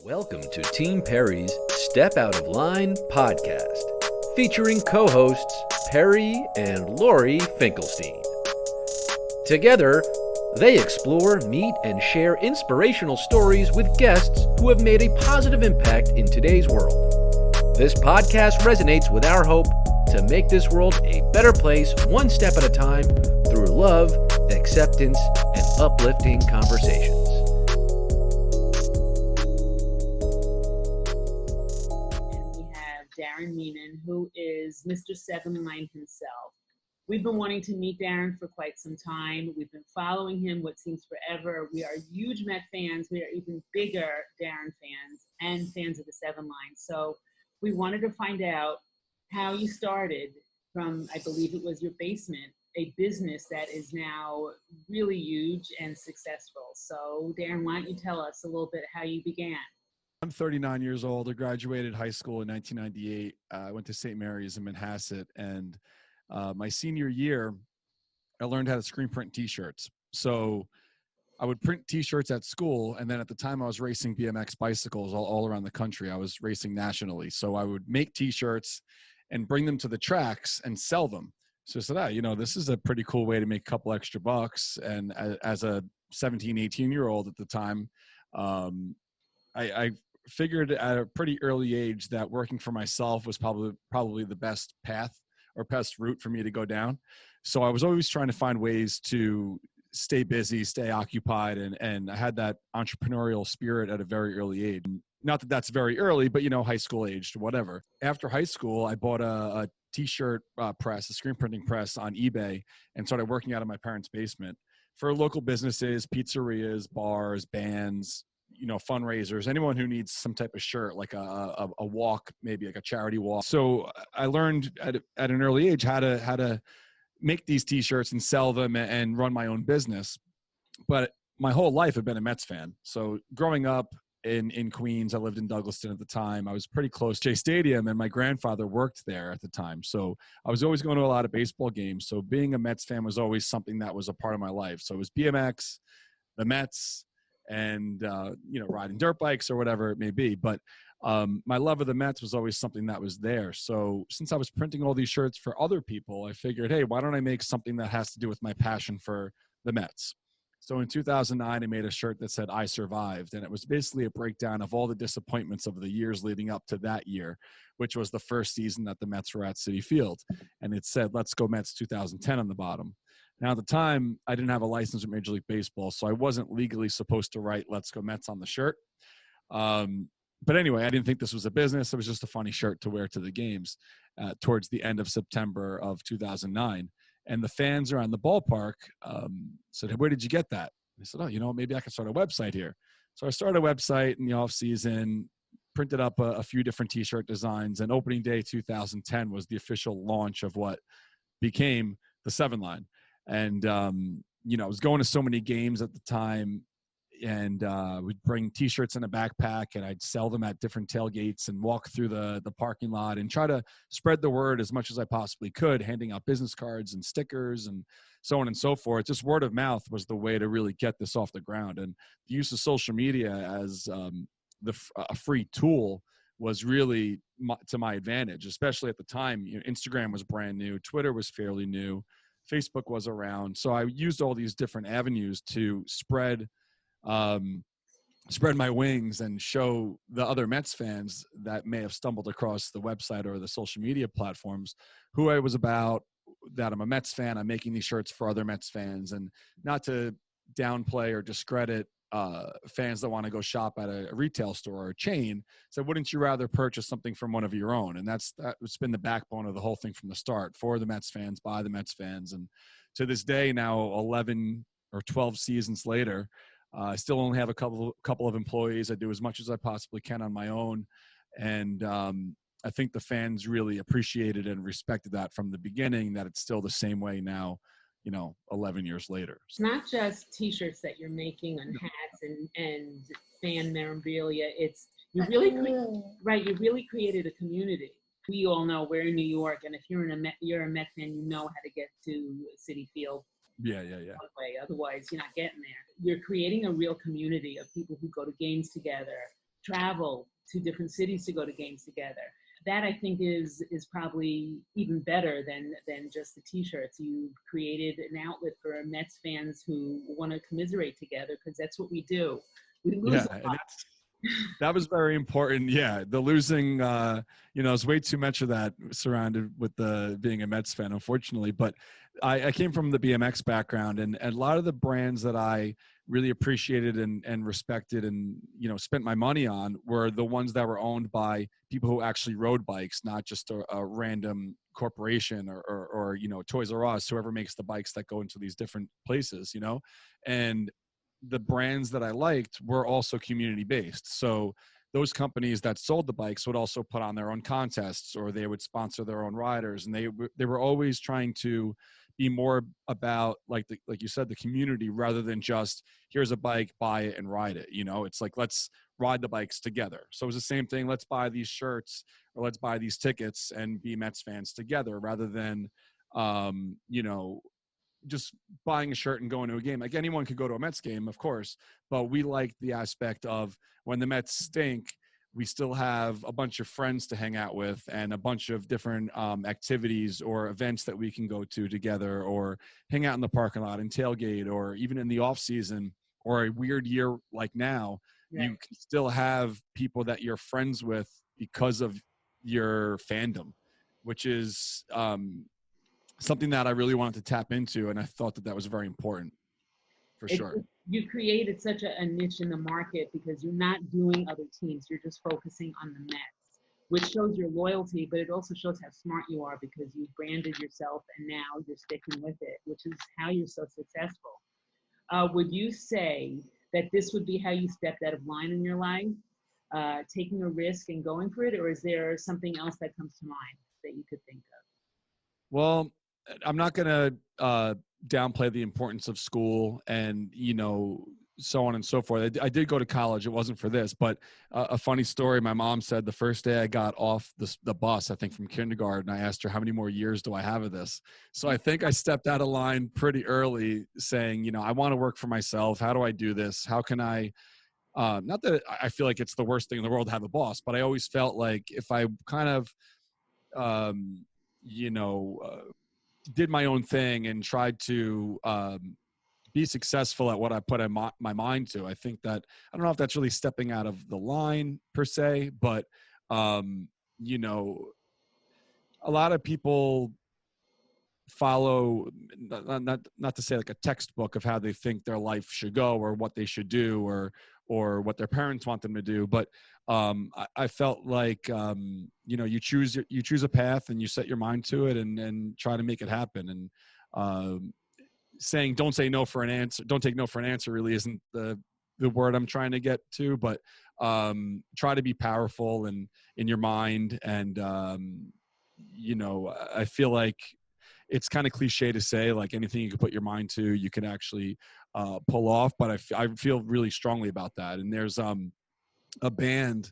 Welcome to Team Perry's Step Out of Line podcast, featuring co-hosts Perry and Lori Finkelstein. Together, they explore, meet, and share inspirational stories with guests who have made a positive impact in today's world. This podcast resonates with our hope to make this world a better place one step at a time through love, acceptance, and uplifting conversations. Darren Meenan, who is Mr. Seven Line himself. We've been wanting to meet Darren for quite some time. We've been following him what seems forever. We are huge Met fans. We are even bigger Darren fans and fans of the Seven Line. So we wanted to find out how you started from, I believe it was your basement, a business that is now really huge and successful. So Darren, why don't you tell us a little bit how you began? I'm 39 years old. I graduated high school in 1998. I went to St. Mary's in Manhasset. And my senior year, I learned how to screen print T-shirts. So I would print T-shirts at school. And then at the time I was racing BMX bicycles all around the country. I was racing nationally. So I would make T-shirts and bring them to the tracks and sell them. So I said, this is a pretty cool way to make a couple extra bucks. And as a 17, 18-year-old at the time, I figured at a pretty early age that working for myself was probably the best path or best route for me to go down. So I was always trying to find ways to stay busy, stay occupied, and I had that entrepreneurial spirit at a very early age. Not that that's very early, but high school aged, whatever. After high school, I bought a T-shirt press, a screen printing press on eBay, and started working out of my parents' basement for local businesses, pizzerias, bars, bands, fundraisers, anyone who needs some type of shirt, like a walk, maybe like a charity walk. So I learned at an early age how to make these T-shirts and sell them and run my own business. But my whole life I've been a Mets fan. So growing up in Queens, I lived in Douglaston at the time. I was pretty close to Shea Stadium, and my grandfather worked there at the time. So I was always going to a lot of baseball games. So being a Mets fan was always something that was a part of my life. So it was BMX, the Mets, and riding dirt bikes or whatever it may be. But my love of the Mets was always something that was there. So since I was printing all these shirts for other people, I figured, hey, why don't I make something that has to do with my passion for the Mets? So in 2009, I made a shirt that said, "I survived." And it was basically a breakdown of all the disappointments of the years leading up to that year, which was the first season that the Mets were at Citi Field. And it said, "Let's go Mets 2010" on the bottom. Now, at the time, I didn't have a license with Major League Baseball, so I wasn't legally supposed to write "Let's Go Mets" on the shirt. But anyway, I didn't think this was a business. It was just a funny shirt to wear to the games towards the end of September of 2009. And the fans around the ballpark said, "Hey, where did you get that?" I said, "Oh, maybe I could start a website here." So I started a website in the off season, printed up a few different T-shirt designs, and opening day 2010 was the official launch of what became the Seven Line. And, I was going to so many games at the time, and we'd bring T-shirts in a backpack, and I'd sell them at different tailgates and walk through the parking lot and try to spread the word as much as I possibly could, handing out business cards and stickers and so on and so forth. Just word of mouth was the way to really get this off the ground. And the use of social media as a free tool was really to my advantage, especially at the time. Instagram was brand new. Twitter was fairly new. Facebook was around. So I used all these different avenues to spread my wings and show the other Mets fans that may have stumbled across the website or the social media platforms who I was about, that I'm a Mets fan. I'm making these shirts for other Mets fans, and not to downplay or discredit fans that want to go shop at a retail store or a chain. So wouldn't you rather purchase something from one of your own? And that's been the backbone of the whole thing from the start, for the Mets fans, by the Mets fans. And to this day, now 11 or 12 seasons later, I still only have a couple of employees. I do as much as I possibly can on my own. And I think the fans really appreciated and respected that from the beginning, that it's still the same way now, 11 years later. It's not just T-shirts that you're making and hats and fan memorabilia. It's you really created a community. We all know we're in New York, and if you're a Met fan, you know how to get to Citi Field. Yeah. Otherwise, you're not getting there. You're creating a real community of people who go to games together, travel to different cities to go to games together. That I think is probably even better than just the T-shirts. You've created an outlet for Mets fans who want to commiserate together, because that's what we do. We lose a lot. That was very important. Yeah, the losing, there's way too much of that surrounded with the being a Mets fan, unfortunately. But I came from the BMX background, and a lot of the brands that I really appreciated and respected and, spent my money on were the ones that were owned by people who actually rode bikes, not just a random corporation or Toys R Us, whoever makes the bikes that go into these different places, and the brands that I liked were also community based. So those companies that sold the bikes would also put on their own contests, or they would sponsor their own riders. And they were always trying to be more about, like you said, the community, rather than just here's a bike, buy it and ride it. It's like, let's ride the bikes together. So it was the same thing. Let's buy these shirts or let's buy these tickets and be Mets fans together, rather than, just buying a shirt and going to a game. Like, anyone could go to a Mets game, of course, but we like the aspect of when the Mets stink, we still have a bunch of friends to hang out with and a bunch of different activities or events that we can go to together, or hang out in the parking lot and tailgate, or even in the off season or a weird year like now, you can still have people that you're friends with because of your fandom, which is, something that I really wanted to tap into, and I thought that was very important, for sure. You created such a niche in the market because you're not doing other teams. You're just focusing on the Mets, which shows your loyalty, but it also shows how smart you are, because you branded yourself and now you're sticking with it, which is how you're so successful. Would you say that this would be how you stepped out of line in your life, taking a risk and going for it, or is there something else that comes to mind that you could think of? Well, I'm not going to downplay the importance of school and, so on and so forth. I did go to college. It wasn't for this, but a funny story. My mom said the first day I got off the bus, I think from kindergarten, I asked her, how many more years do I have of this? So I think I stepped out of line pretty early, saying, I want to work for myself. How do I do this? How can I, not that I feel like it's the worst thing in the world to have a boss, but I always felt like if I kind of, did my own thing and tried to be successful at what I put my mind to, I think that, I don't know if that's really stepping out of the line per se, but, a lot of people follow, not to say like a textbook of how they think their life should go or what they should do or what their parents want them to do. But I felt like, you choose a path and you set your mind to it and try to make it happen. And saying don't say no for an answer, don't take no for an answer really isn't the word I'm trying to get to, but try to be powerful and in your mind. And, I feel like it's kind of cliche to say, like, anything you can put your mind to, you can actually pull off. But I feel really strongly about that. And there's a band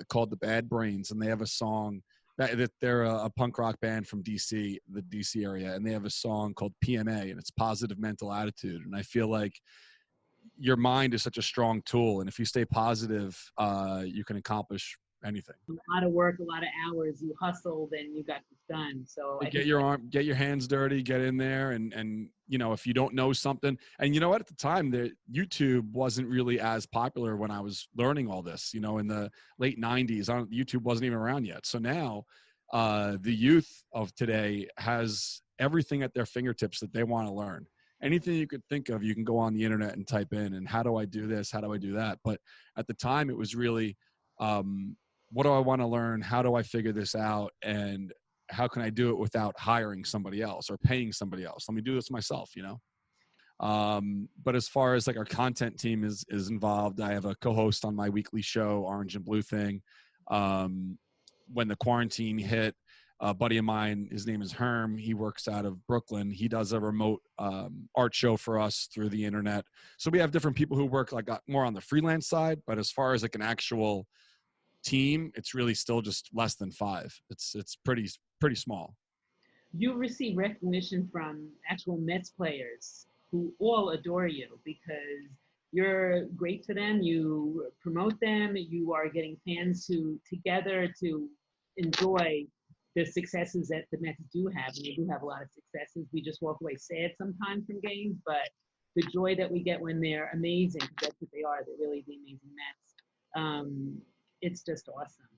called the Bad Brains, and they have a song that they're a punk rock band from DC, the DC area. And they have a song called PMA, and it's positive mental attitude. And I feel like your mind is such a strong tool. And if you stay positive, you can accomplish anything. A lot of work, a lot of hours. You hustled and you got this done. So get your hands dirty, get in there, and if you don't know something, and at the time, YouTube wasn't really as popular when I was learning all this. In the late '90s, YouTube wasn't even around yet. So now, the youth of today has everything at their fingertips that they want to learn. Anything you could think of, you can go on the internet and type in, and how do I do this? How do I do that? But at the time, it was really, what do I want to learn? How do I figure this out? And how can I do it without hiring somebody else or paying somebody else? Let me do this myself, But as far as like our content team is involved, I have a co-host on my weekly show, Orange and Blue Thing. When the quarantine hit, a buddy of mine, his name is Herm. He works out of Brooklyn. He does a remote art show for us through the internet. So we have different people who work like more on the freelance side, but as far as like an actual team, it's really still just less than 5. It's pretty small. You receive recognition from actual Mets players who all adore you because you're great for them. You promote them. You are getting fans together to enjoy the successes that the Mets do have, and they do have a lot of successes. We just walk away sad sometimes from games, but the joy that we get when they're amazing, because that's what they are. They're really the amazing Mets. It's just awesome.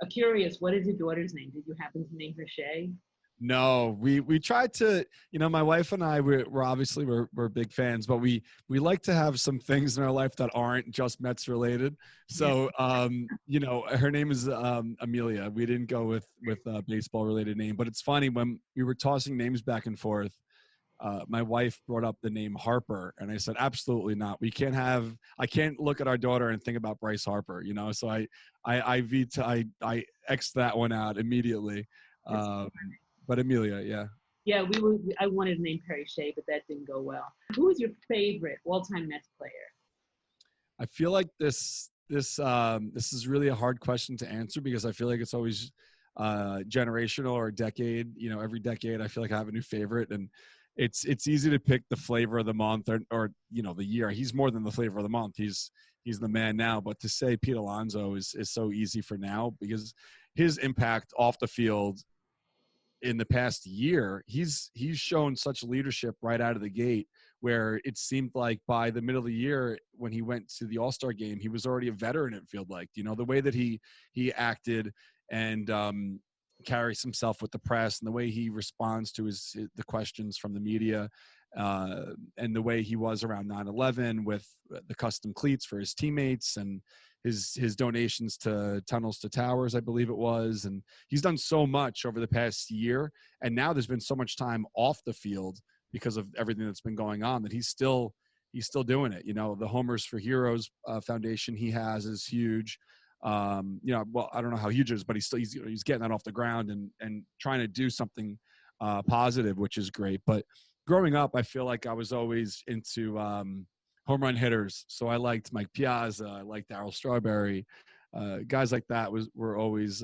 Curious, what is your daughter's name? Did you happen to name her Shay? No, we tried to, my wife and I, we're obviously we're big fans, but we like to have some things in our life that aren't just Mets related. So, her name is Amelia. We didn't go with a baseball related name, but it's funny when we were tossing names back and forth. My wife brought up the name Harper, and I said, absolutely not. I can't look at our daughter and think about Bryce Harper, So I X'd that one out immediately. But Amelia, yeah. Yeah, I wanted to name Perry Shea, but that didn't go well. Who is your favorite all-time Mets player? I feel like this is really a hard question to answer because I feel like it's always generational or a decade. Every decade I feel like I have a new favorite, and it's easy to pick the flavor of the month or the year. He's more than the flavor of the month. He's the man now. But to say Pete Alonso is so easy for now because his impact off the field in the past year, he's shown such leadership right out of the gate, where it seemed like by the middle of the year when he went to the All-Star game, he was already a veteran. It felt like, the way that he acted and carries himself with the press, and the way he responds to the questions from the media, and the way he was around 9/11 with the custom cleats for his teammates and his donations to Tunnels to Towers, I believe it was. And he's done so much over the past year. And now there's been so much time off the field because of everything that's been going on that he's still doing it. The Homers for Heroes foundation he has is huge. Well, I don't know how huge it is, but he's getting that off the ground and trying to do something positive, which is great. But growing up, I feel like I was always into home run hitters. So I liked Mike Piazza. I liked Darryl Strawberry. Guys like that were always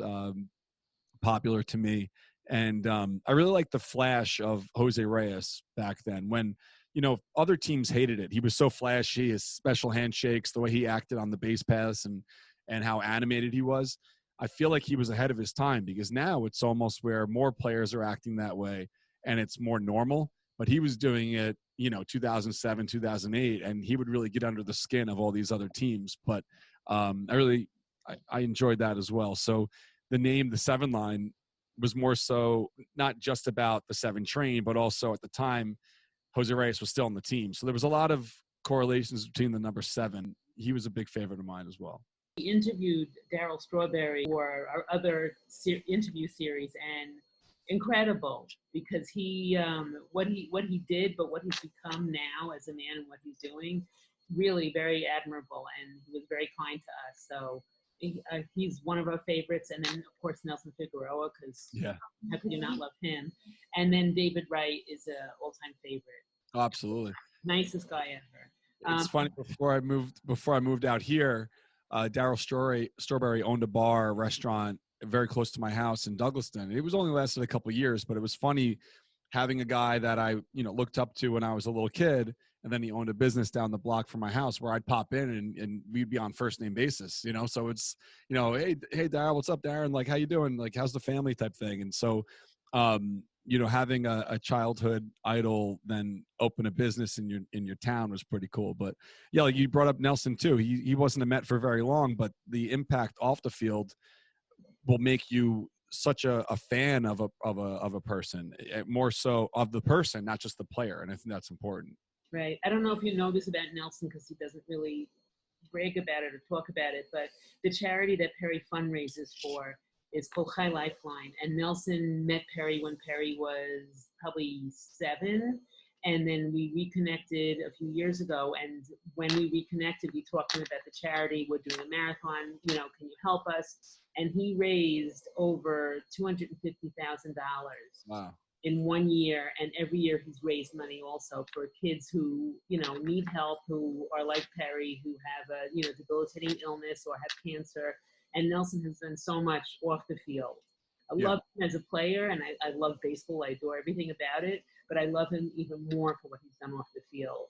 popular to me. And I really liked the flash of Jose Reyes back then when, other teams hated it. He was so flashy, his special handshakes, the way he acted on the base paths and how animated he was. I feel like he was ahead of his time because now it's almost where more players are acting that way and it's more normal. But he was doing it, 2007, 2008, and he would really get under the skin of all these other teams. But I enjoyed that as well. So the name, the 7 line, was more so not just about the 7 train, but also at the time, Jose Reyes was still on the team. So there was a lot of correlations between the number 7. He was a big favorite of mine as well. We interviewed Darryl Strawberry for our other interview series, and incredible because he what he did, but what he's become now as a man and what he's doing, really very admirable, and he was very kind to us. So he's one of our favorites, and then of course Nelson Figueroa, because how could you not love him? And then David Wright is an all-time favorite. Oh, absolutely, nicest guy ever. It's funny, before I moved out here, Darryl Strawberry owned a restaurant very close to my house in Douglaston. It was only lasted a couple of years, but it was funny having a guy that I, looked up to when I was a little kid, and then he owned a business down the block from my house where I'd pop in and we'd be on first name basis, so it's, hey Darryl, what's up, Darren? Like, how you doing? Like, how's the family type thing? And so, having a childhood idol then open a business in your town was pretty cool. But yeah, like you brought up Nelson too. He wasn't a Met for very long, but the impact off the field will make you such a fan of a person, more so of the person, not just the player. And I think that's important. Right. I don't know if you know this about Nelson because he doesn't really brag about it or talk about it, but the charity that Perry fundraises for is called High Lifeline. And Nelson met Perry when Perry was probably 7. And then we reconnected a few years ago. And when we reconnected, we talked to him about the charity. We're doing a marathon, can you help us? And he raised over $250,000 in 1 year. And every year he's raised money also for kids who, need help, who are like Perry, who have a, debilitating illness or have cancer. And Nelson has done so much off the field. I love him as a player, and I love baseball. I adore everything about it, but I love him even more for what he's done off the field.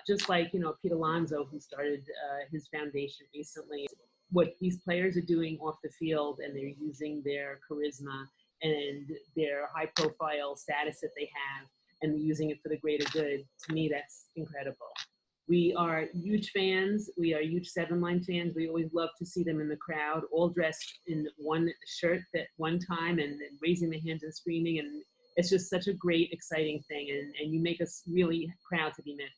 Just like, Pete Alonso, who started his foundation recently. What these players are doing off the field, and they're using their charisma and their high profile status that they have, and they're using it for the greater good. To me, that's incredible. We are huge fans. We are huge Seven Line fans. We always love to see them in the crowd, all dressed in one shirt at one time, and raising their hands and screaming. And it's just such a great, exciting thing. And you make us really proud to be Met